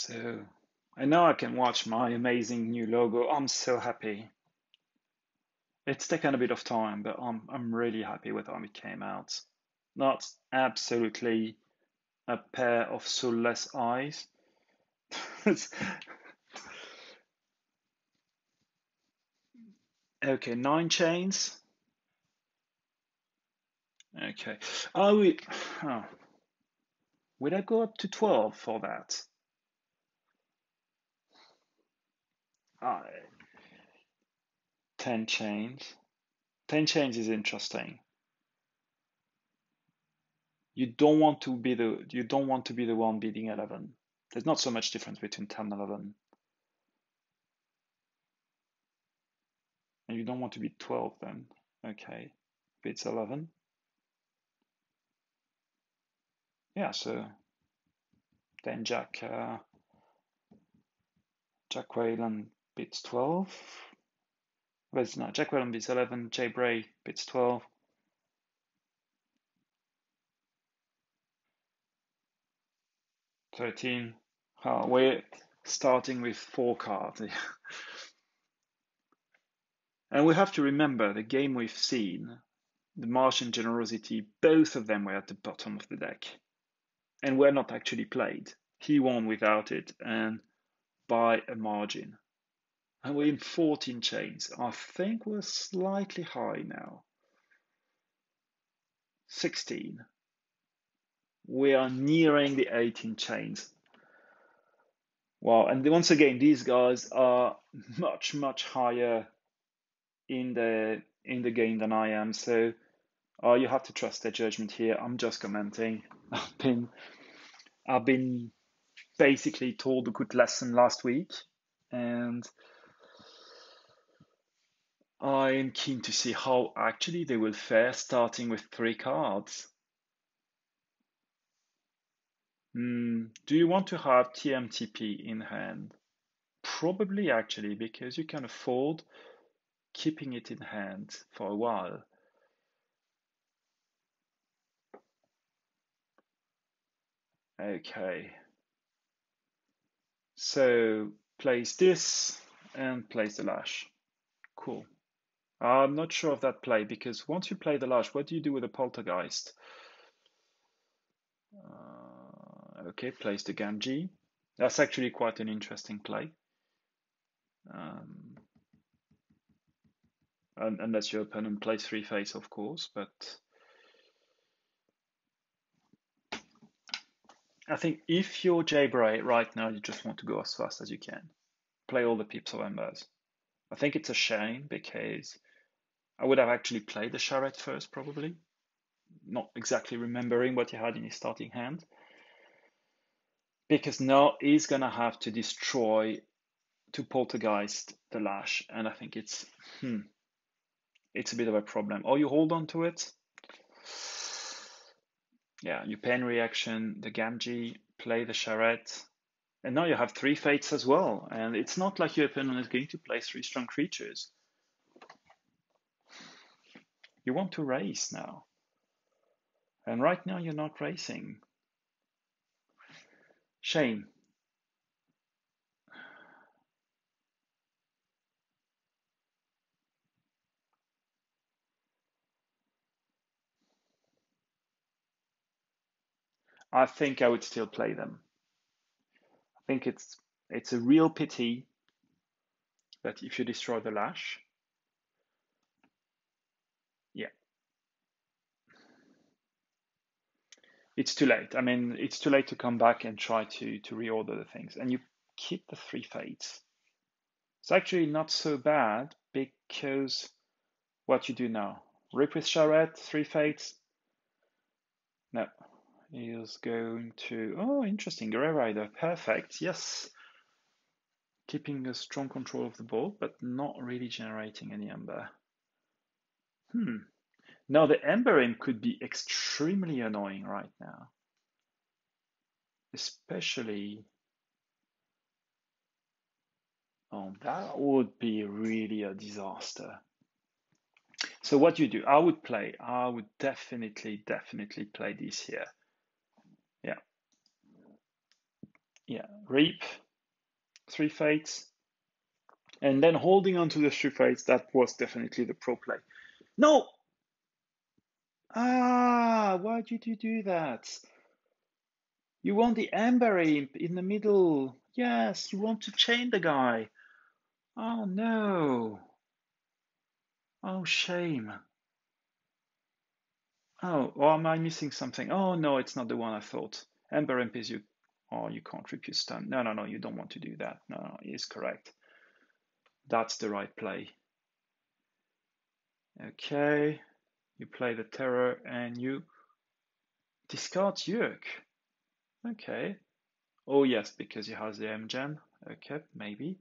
So I know I can watch my amazing new logo. I'm so happy. It's taken a bit of time, but I'm really happy with how it came out. Not absolutely a pair of soulless eyes. Okay, 9 chains. Okay. Oh, would I go up to 12 for that? 10 chains. 10 chains is interesting. You don't want to be the one beating 11. There's not so much difference between 10 and 11. And you don't want to beat 12 then. Okay. Beats 11. Yeah, so then Jack Whalen beats 12. Well, it's not. Jack Whalen beats 11. Jaybray beats 12. We're starting with 4 cards. And we have to remember the game we've seen, the Martian Generosity, both of them were at the bottom of the deck. And were not actually played. He won without it and by a margin. And we're in 14 chains. I think we're slightly high now. 16. We are nearing the 18 chains. Wow, and once again, these guys are much, much higher in the game than I am. So you have to trust their judgment here. I'm just commenting. I've been basically told a good lesson last week, and I'm keen to see how actually they will fare starting with 3 cards. Do you want to have TMTP in hand? Probably actually, because you can afford keeping it in hand for a while. Okay. So place this and place the lash. Cool. I'm not sure of that play because once you play the lash, what do you do with the poltergeist? Okay, place the Gamgee. That's actually quite an interesting play. Unless your opponent plays 3 face, of course, but I think if you're jaybray right now, you just want to go as fast as you can. Play all the pips of embers. I think it's a shame because I would have actually played the charrette first, probably. Not exactly remembering what he had in his starting hand. Because now he's gonna have to destroy to poltergeist the lash, and I think it's a bit of a problem. Or you hold on to it. Yeah, you pen reaction, the Gamgee, play the charrette, and now you have 3 fates as well. And it's not like your opponent is going to play 3 strong creatures. You want to race now. And right now you're not racing. Shame. I think I would still play them. I think it's a real pity that if you destroy the lash, yeah, it's too late. I mean, it's too late to come back and try to reorder the things. And you keep the 3 fates. It's actually not so bad because what you do now, rip with charrette, 3 fates. No, he's going to, oh, interesting, Grey Rider, perfect, yes. Keeping a strong control of the board, but not really generating any ember. Now the Ember Imp could be extremely annoying right now. Especially, oh, that would be really a disaster. So what you do, I would definitely play this here. Yeah. yeah, reap, 3 fates, and then holding on to the 3 fates, that was definitely the pro play. No! Ah, why did you do that? You want the Amber Imp in the middle. Yes, you want to chain the guy. Oh no. Oh, shame. Oh, or am I missing something? Oh no, it's not the one I thought. Amber Imp is you. Oh, you can't rip your stun. No, no, no, you don't want to do that. No, no, it is correct. That's the right play. Okay, you play the Terror and you discard Yurk. Okay. Oh yes, because he has the M gem. Okay, maybe.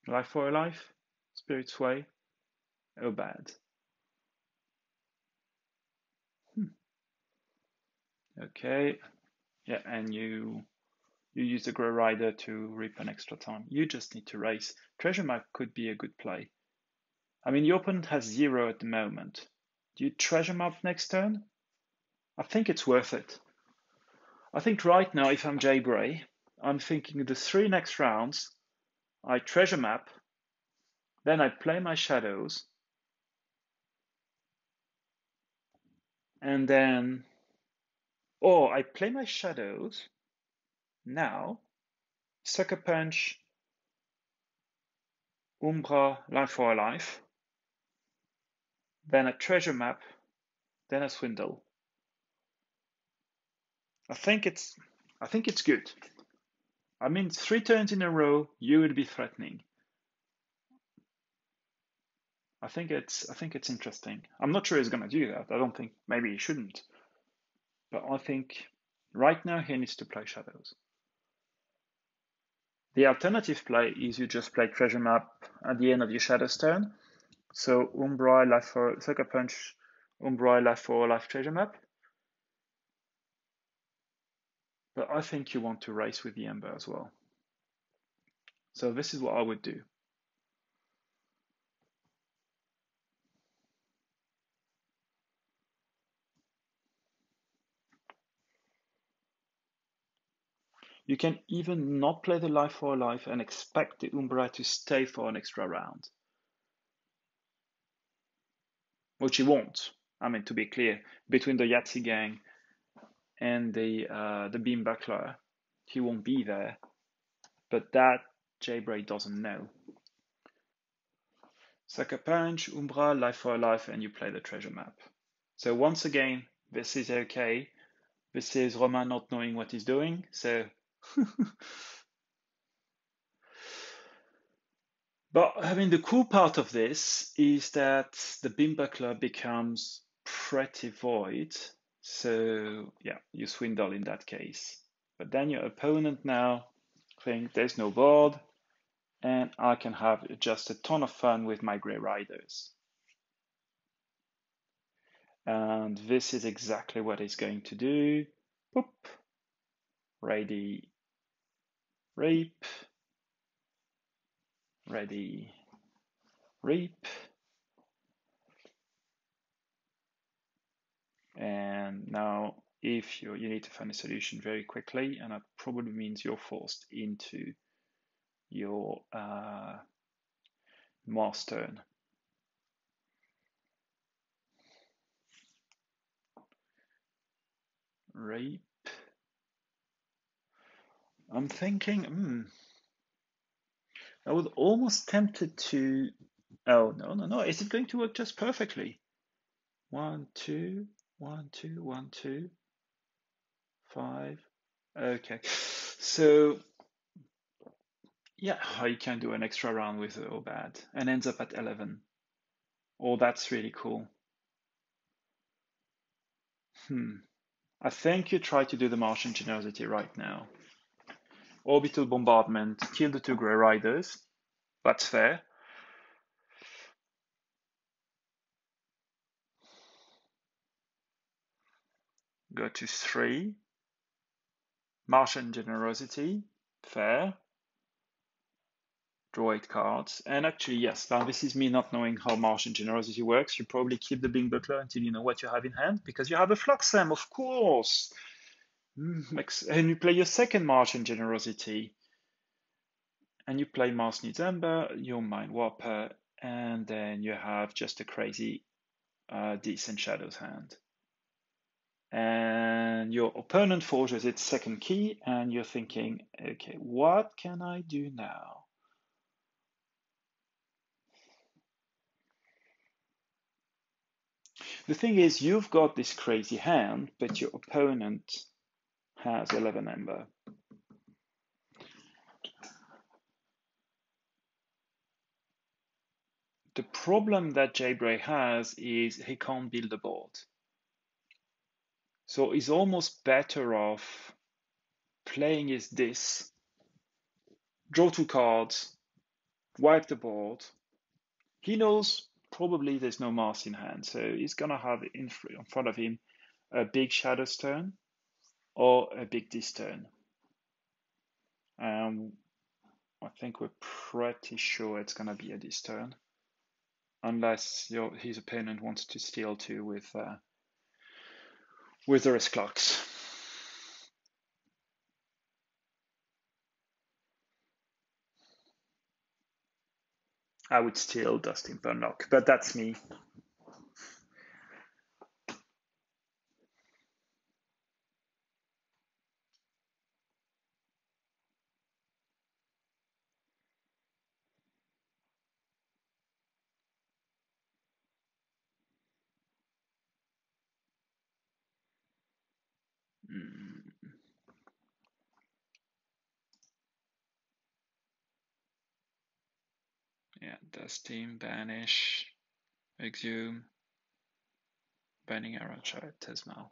Life for a life? Spirit Sway? Oh, bad. Okay. Yeah, and you use the Grow Rider to reap an extra time. You just need to race. Treasure Map could be a good play. I mean, your opponent has 0 at the moment. Do you Treasure Map next turn? I think it's worth it. I think right now, if I'm jaybray, I'm thinking the 3 next rounds, I Treasure Map, then I play my shadows, and then, or I play my shadows now, Sucker Punch, Umbra, Life for a Life, then a Treasure Map, then a Swindle. I think it's good. I mean, 3 turns in a row, you would be threatening. I think it's interesting. I'm not sure he's going to do that. I don't think, maybe he shouldn't. But I think right now he needs to play shadows. The alternative play is you just play Treasure Map at the end of your shadows turn. So Umbra, Life for Sucker Punch, Umbra, Life for Life Treasure Map. But I think you want to race with the Ember as well. So this is what I would do. You can even not play the Life for a Life and expect the Umbra to stay for an extra round. Which he won't. I mean, to be clear, between the Yahtzee gang and the Beam Buckler, he won't be there. But that Jaybray doesn't know. Sucker Punch, Umbra, Life for a Life, and you play the Treasure Map. So once again, this is okay. This is Romain not knowing what he's doing. So, but I mean, the cool part of this is that the Beam Buckler becomes pretty void. So yeah, you swindle in that case. But then your opponent now think there's no board, and I can have just a ton of fun with my Grey Riders. And this is exactly what it's going to do. Boop. Ready, reap. Ready, reap. And now if you need to find a solution very quickly, and that probably means you're forced into your Mars turn. Rape. I'm thinking, I was almost tempted to. Oh, no, no, no. Is it going to work just perfectly? 1, 2, 1, 2, 1, 2, 5. Okay. So, yeah, you can do an extra round with Obad and ends up at 11. Oh, that's really cool. I think you try to do the Martian Generosity right now. Orbital Bombardment, kill the 2 Grey Riders. That's fair. Go to 3. Martian Generosity, fair. draw 8 cards. And actually, yes, now this is me not knowing how Martian Generosity works. You probably keep the Bing Buckler until you know what you have in hand, because you have a Fluxem, of course. And you play your second Martian Generosity. And you play Mars Needs Ember, your Mind Warper, and then you have just a crazy Decent Shadows hand. And your opponent forges its second key, and you're thinking, okay, what can I do now? The thing is, you've got this crazy hand, but your opponent has 11 Ember. The problem that jaybray has is he can't build a board. So he's almost better off playing his this, draw 2 cards, wipe the board. He knows probably there's no Mars in hand, so he's gonna have in front of him a big Shadows turn or a big Dis turn. I think we're pretty sure it's gonna be a Dis turn, unless his opponent wants to steal too with the risk clocks. I would steal Dustin Burnlock, but that's me. Yeah, Dustin, Banish, Exhume, Burning Arrow, Triad, Tesmal.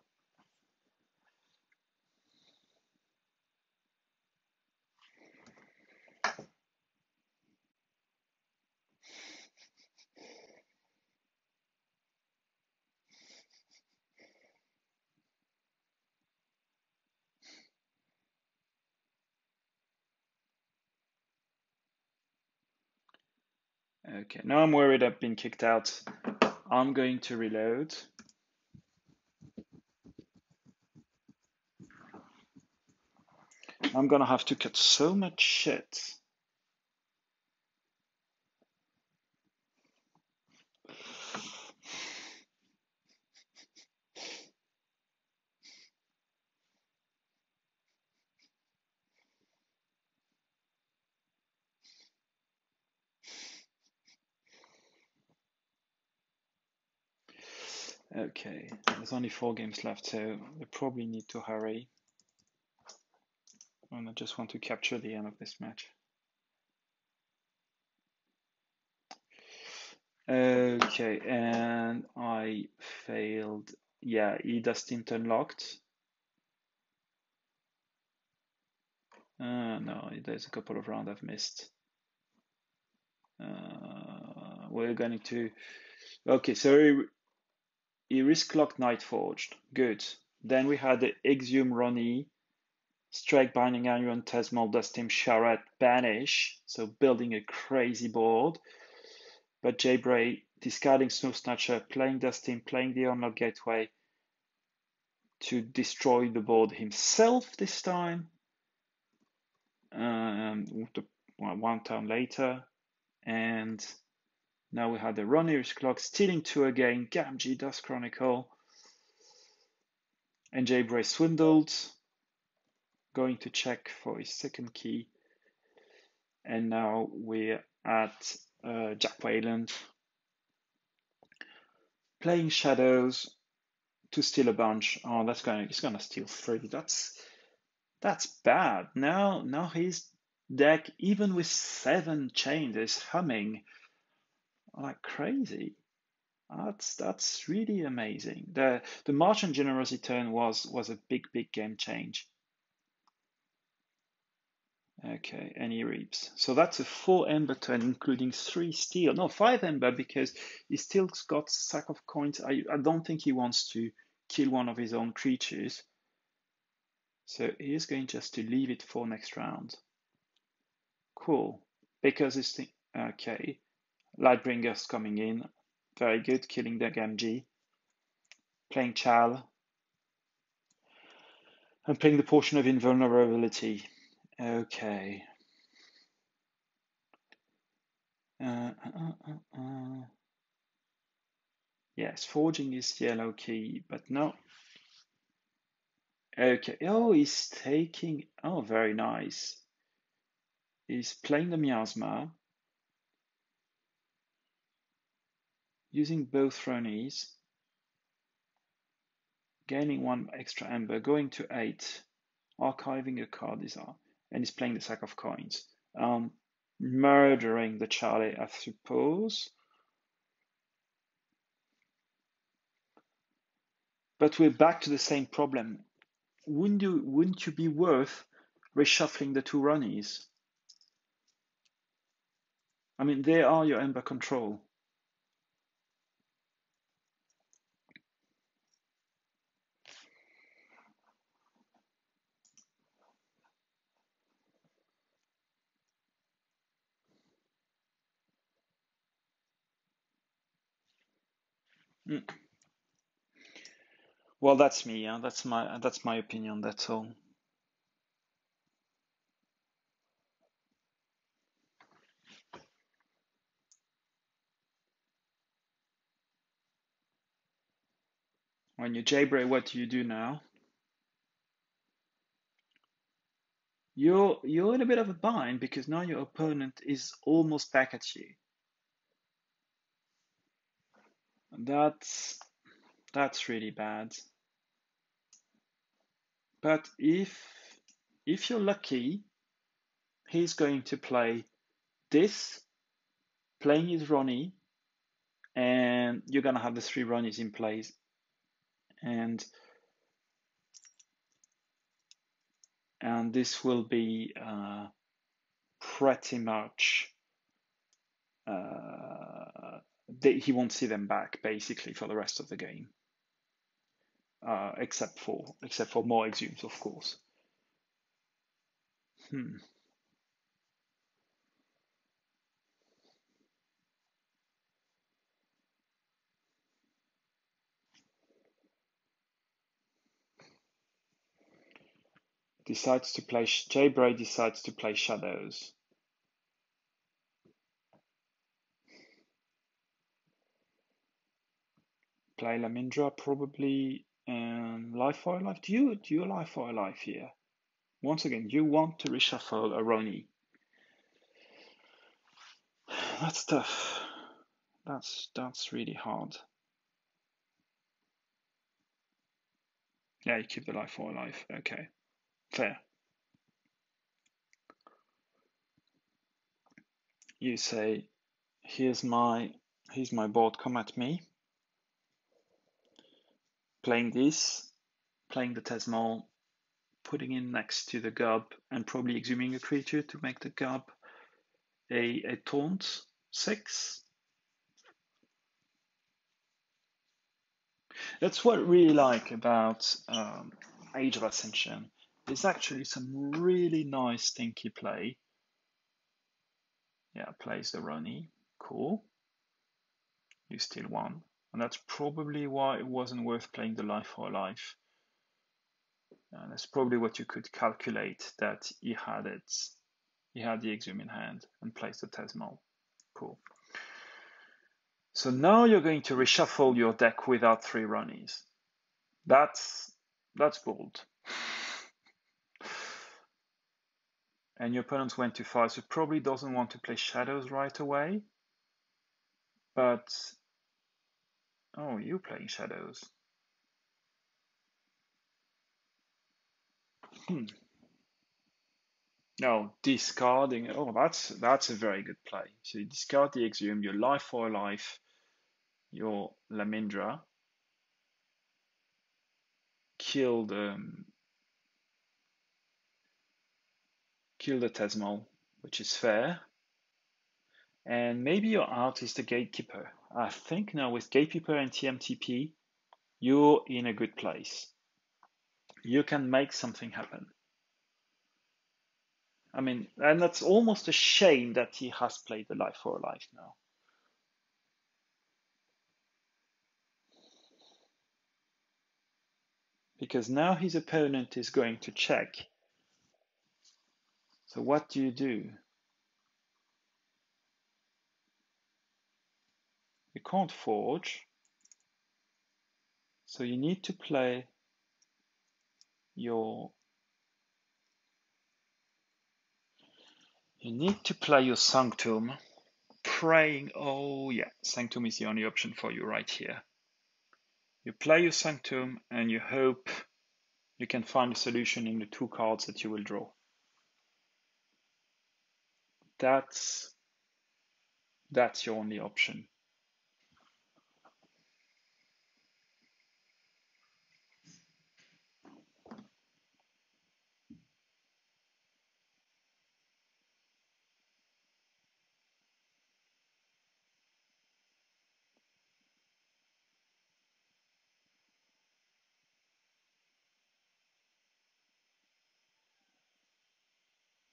Okay, now I'm worried I've been kicked out. I'm going to reload. I'm gonna have to cut so much shit. Okay, there's only 4 games left, so we probably need to hurry. And I just want to capture the end of this match. Okay, and I failed. Yeah, he Dustin unlocked. No, there's a couple of rounds I've missed. We're going to. Okay, so he risk locked Night Forged. Good. Then we had the Exhume Ronnie, Strike Binding Iron, Tesmal, Dustin, Charette, Banish. So building a crazy board. But jaybray discarding Snow Snatcher, playing Dustin, playing the Unlock Gateway to destroy the board himself this time. One turn later, and now we had the Ronnie's Clock, stealing 2 again, Gamgee, Dust Chronicle, and jaybray swindled, going to check for his second key, and now we're at Jack Wayland, playing Shadows to steal a bunch. Oh, he's gonna steal 3. That's bad. Now his deck, even with 7 chains, is humming like crazy. That's really amazing. The Martian Generosity turn was a big game change. Okay, and he reaps. So that's a 4 Ember turn, including 3 steel. No, 5 Ember, because he still got sack of coins. I don't think he wants to kill one of his own creatures. So he is going just to leave it for next round. Cool. because it's okay. Lightbringer's coming in, very good, killing the Gamgee, playing Chal, and playing the portion of invulnerability. Okay. Yes, forging is yellow key, but no. Okay. Oh, he's taking. Oh, very nice. He's playing the miasma, using both Ronies, gaining one extra ember, going to 8, archiving a card, and he's playing the sack of coins. Murdering the Charlie, I suppose. But we're back to the same problem. Wouldn't you be worth reshuffling the 2 Ronies? I mean, they are your ember control. Mm. Well, that's me. Yeah? That's my opinion. That's all. When you jaybray, what do you do now? You're in a bit of a bind because now your opponent is almost back at you. That's really bad. But if you're lucky, he's going to play this, playing his Ronnie, and you're gonna have the 3 Ronnies in place, and this will be pretty much he won't see them back basically for the rest of the game, except for more exhumes, of course. Decides to play jaybray. Decides to play shadows. Play Lamindra probably, and life or life. Do you life or life here? Once again, you want to reshuffle a Roni. That's tough. That's really hard. Yeah, you keep the life or life. Okay, fair. You say, here's my board. Come at me. Playing this, playing the Tesmal, putting in next to the Gub, and probably exhuming a creature to make the Gub a taunt 6. That's what I really like about Age of Ascension. There's actually some really nice stinky play. Yeah, plays the Roni. Cool. You still won. And that's probably why it wasn't worth playing the life for life. And that's probably what you could calculate, that he had it. He had the Exhume in hand and plays the Tesmal. Cool. So now you're going to reshuffle your deck without 3 Ronies. That's bold. And your opponent went to 5, so probably doesn't want to play shadows right away. But oh, you're playing shadows. No, discarding. Oh, that's a very good play. So you discard the Exhume, your life for life, your Lamindra, kill the Tesmal, which is fair. And maybe your out is the Gatekeeper. I think now with Gatekeeper and TMTP, you're in a good place. You can make something happen. I mean, and that's almost a shame that he has played the life for a life now. Because now his opponent is going to check. So what do you do? You can't forge. So you need to play your Sanctum, praying. Oh yeah, Sanctum is the only option for you right here. You play your Sanctum and you hope you can find a solution in the 2 cards that you will draw. That's your only option.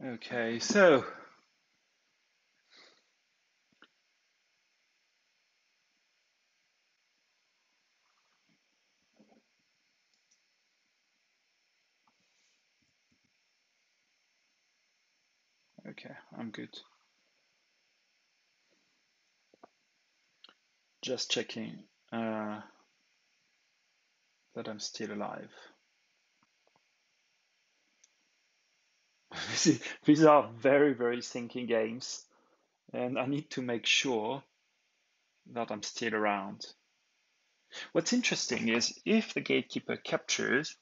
Okay, so okay, I'm good. Just checking that I'm still alive. These are very, very thinking games, and I need to make sure that I'm still around. What's interesting is if the gatekeeper captures,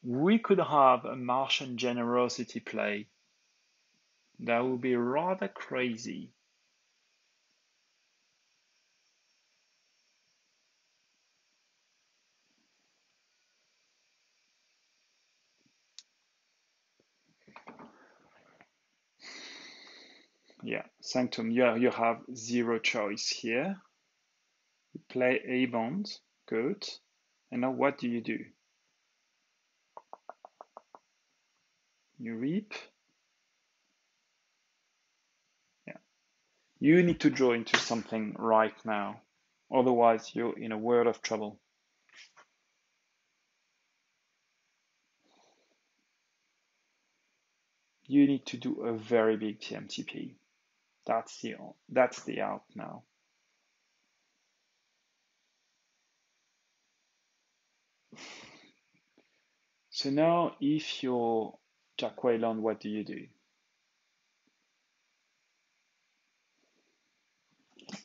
we could have a Martian generosity play. That would be rather crazy. Yeah, Sanctum, you have 0 choice here. You play a bond, good. And now what do? You reap. Yeah. You need to draw into something right now. Otherwise, you're in a world of trouble. You need to do a very big TMTP. That's the out now. So now, if you're Jack Wayland, what do?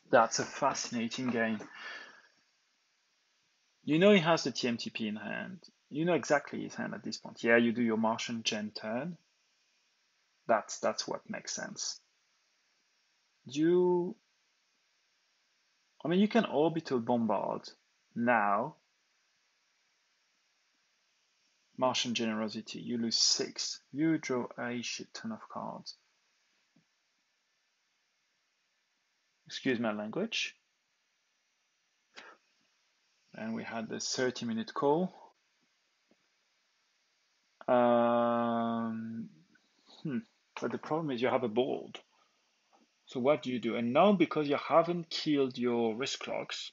That's a fascinating game. You know he has the TMTP in hand. You know exactly his hand at this point. Yeah, you do your Martian Gen turn. That's what makes sense. You, I mean, you can orbital bombard now. Martian generosity. You lose 6. You draw a shit ton of cards. Excuse my language. And we had the 30-minute call. But the problem is you have a board. So what do? And now because you haven't killed your risk clocks,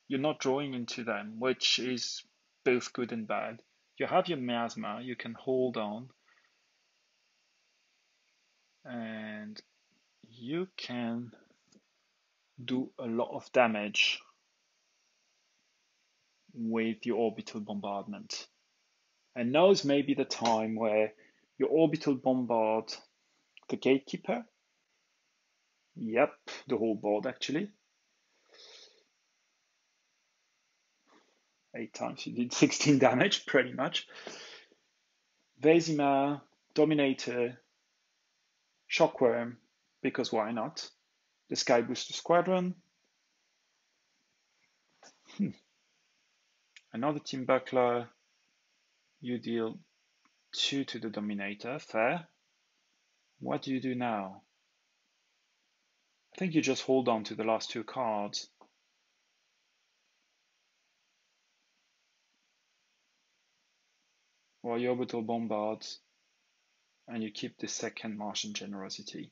you're not drawing into them, which is both good and bad. You have your miasma, you can hold on, and you can do a lot of damage with your orbital bombardment. And now is maybe the time where your orbital bombard the gatekeeper. Yep, the whole board actually. 8 times you did 16 damage, pretty much. Vezima, Dominator, Shockworm, because why not? The Sky Booster Squadron. Another Team Buckler. You deal 2 to the Dominator, fair. What do you do now? I think you just hold on to the last 2 cards. Or your orbital bombards. and you keep the second Martian generosity.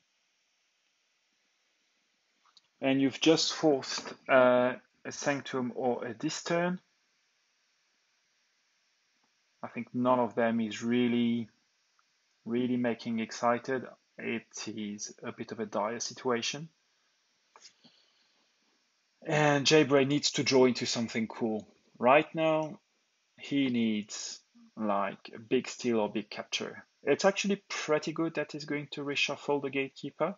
And you've just forced a Sanctum or a this turn. I think none of them is really making excited. It is a bit of a dire situation. And jaybray needs to draw into something cool. Right now, he needs like a big steal or big capture. It's actually pretty good that he's going to reshuffle the gatekeeper.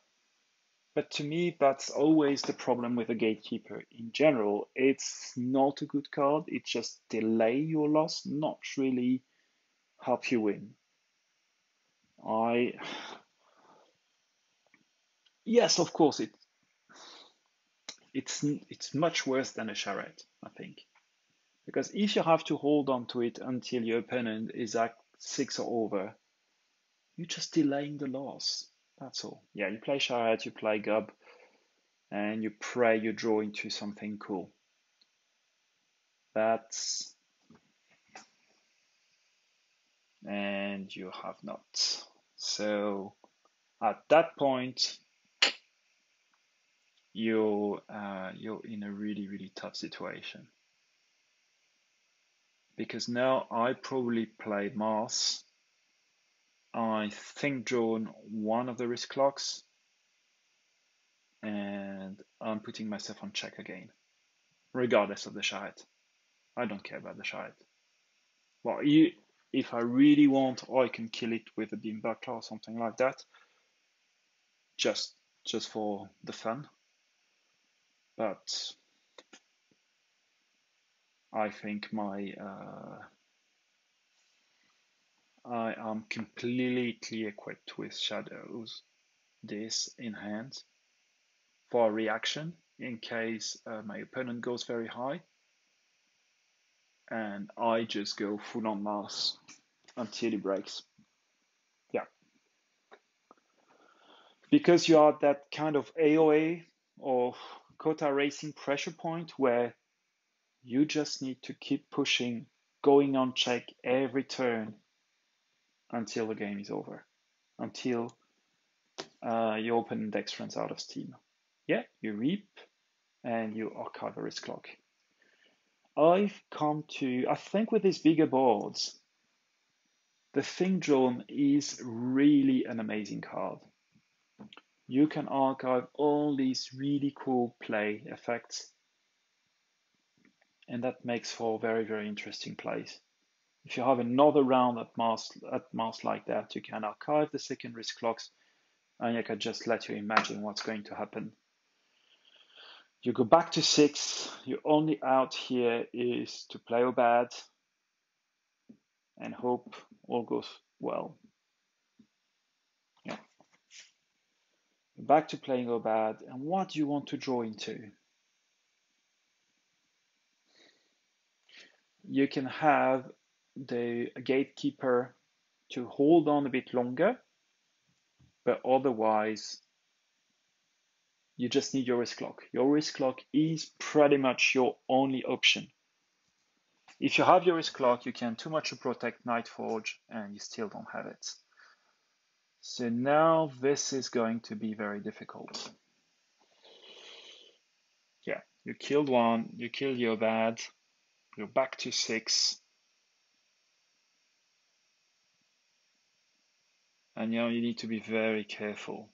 But to me, that's always the problem with the gatekeeper in general. It's not a good card. It just delay your loss, not really help you win. Yes, of course, it's much worse than a charrette, I think. Because if you have to hold on to it until your opponent is at 6 or over, you're just delaying the loss. That's all. Yeah, you play charrette, you play gub, and you pray you draw into something cool. And you have not. So at that point, you're in a really tough situation. Because now I probably play Mars. I think drawn one of the risk clocks, and I'm putting myself on check again, regardless of the charrette. I don't care about the charrette. Well, if I really want, I can kill it with a beam buckler or something like that, just for the fun. But I think I am completely equipped with shadows this in hand for a reaction in case my opponent goes very high, and I just go full on Mars until he breaks. Yeah, because you are at that kind of AOA or quota racing pressure point where you just need to keep pushing, going on check every turn until the game is over, until your opponent decks runs out of steam. Yeah, you reap and you archive a risk clock. I think with these bigger boards, the Thing Drone is really an amazing card. You can archive all these really cool play effects, and that makes for very interesting plays. If you have another round at Mars like that, you can archive the second risk clocks, and you can just let you imagine what's going to happen. You go back to 6, your only out here is to play or bad and hope all goes well. Yeah. Back to playing or bad, and what do you want to draw into? You can have the gatekeeper to hold on a bit longer, but otherwise you just need your risk clock. Your risk clock is pretty much your only option. If you have your risk clock, you can too much to protect Nightforge, and you still don't have it. So now this is going to be very difficult. Yeah, you killed one, you killed your bad, you're back to 6. And now you need to be very careful.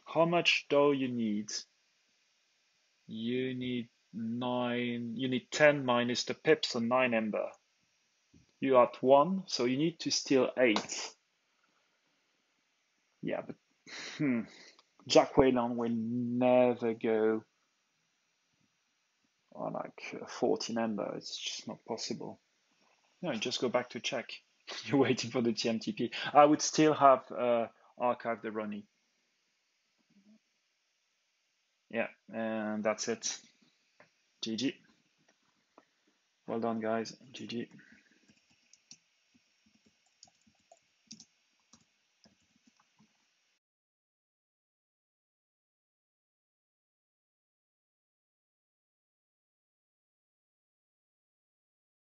How much dough you need? You need 9, you need 10 minus the pips, so 9 ember. You're at 1, so you need to steal 8. Yeah, but Jack Wayland will never go on like 14 ember. It's just not possible. No, just go back to check. You're waiting for the TMTP. I would still have archived the Ronnie. Yeah, and that's it. GG. Well done, guys. GG.